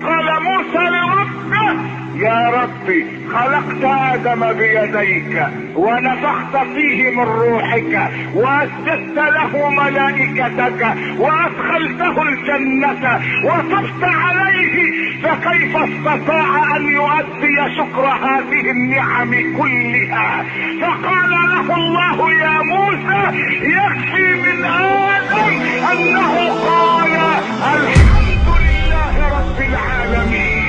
قال موسى لربه: يا ربي، خلقت آدم بيديك ونفخت فيه من روحك وأسجدت له ملائكتك وأدخلته الجنة وطفت عليه، فكيف استطاع أن يؤدي شكر هذه النعم كلها؟ فقال له الله: يا موسى، يكفي من آدم أنه قال الحمد لله رب العالمين.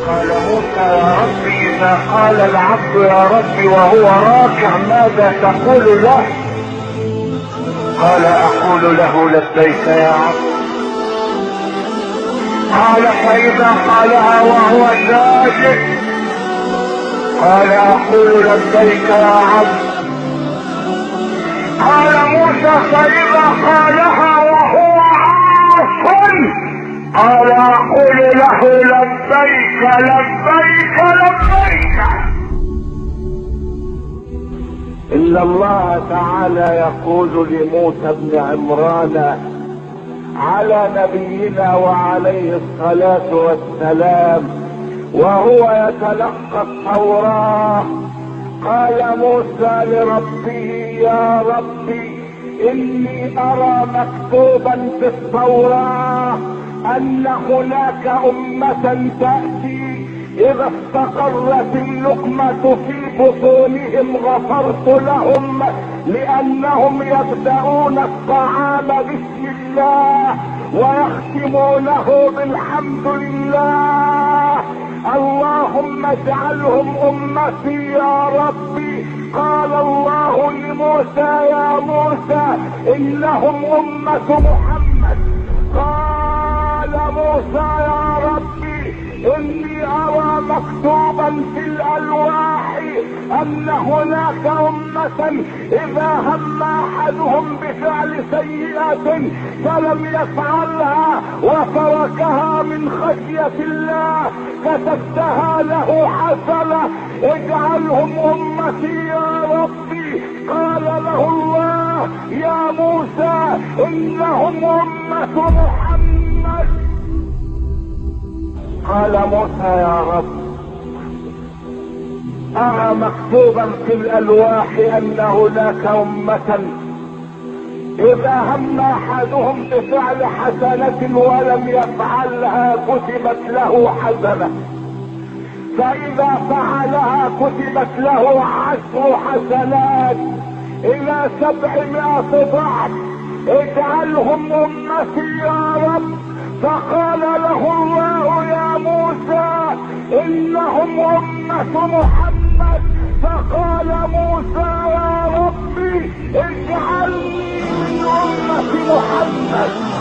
قال موسى: يا رب، إذا قال العبد يا رب وهو راكع ماذا تقول له؟ قال: أقول له لبيك يا عبد. قال: فإذا قالها وهو ساجد؟ قال: أقول لبيك يا عبد. قال موسى: فإذا قالها وهو عاص؟ قال: أقول له لبيك لبيك لبيك. إن الله تعالى يقول لموسى بن عمران على نبينا وعليه الصلاة والسلام وهو يتلقى التوراة: قال موسى لربه: يا ربي، إني أرى مكتوبا في التوراة أن هناك أمة تأتي إذا استقرت اللقمة في بطونهم غفرت لهم، لأنهم يبدأون الطعام بسم الله ويختمونه بالحمد لله. اللهم اجعلهم أمتي يا ربي. قال الله لموسى: يا موسى، إنهم أمة محمد. قال موسى: يا ربي، إني أرى مكتوبا في الألواح أن هناك أمة إذا هم أحدهم بفعل سيئة فلم يفعلها وتركها من خشية الله كتبتها له حسنة، اجعلهم أمتي يا ربي. قال له الله: يا موسى، إنهم أمة محمد. قال موسى: يا رب، أرى مكتوبا في الألواح أن هناك أمة إذا هم أحدهم بفعل حسنة ولم يفعلها كتبت له حسنة، فإذا فعلها كتبت له 10 حسنات إلى 700 ضعف، اجعلهم أمتي يا رب. فقال له الله: يا موسى، إنهم أمة محمد. فقال موسى: يا ربي، اجعلني من أمة محمد.